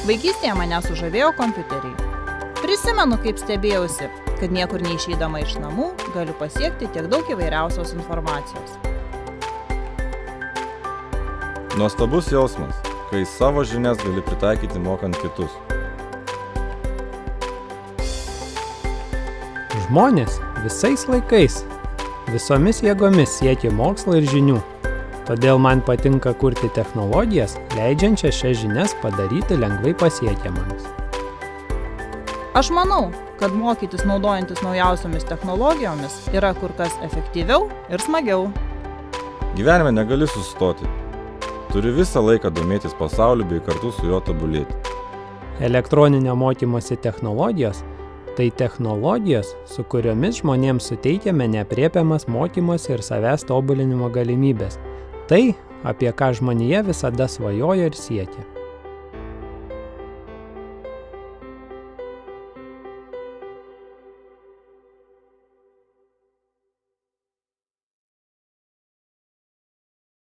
Vaikystėje mane sužavėjo kompiuteriai. Prisimenu, kaip stebėjausi, kad niekur neišeidama iš namų galiu pasiekti tiek daug įvairiausios informacijos. Nuostabus jausmas, kai savo žinias gali pritaikyti mokant kitus. Žmonės visais laikais, visomis jėgomis siekia mokslo ir žinių. Todėl man patinka kurti technologijas, leidžiančias šias žinias padaryti lengvai pasiekiamomis. Aš manau, kad mokytis naudojantis naujausiomis technologijomis yra kur kas efektyviau ir smagiau. Gyvenime negali sustoti. Turi visą laiką domėtis pasauliu bei kartu su juo tobulėti. Elektroninio mokymosi technologijos – tai technologijos, su kuriomis žmonėms suteikiame neaprėpiamas mokymosi ir savęs tobulinimo galimybės. Tai, apie ką žmonija visada svajoja ir siekia.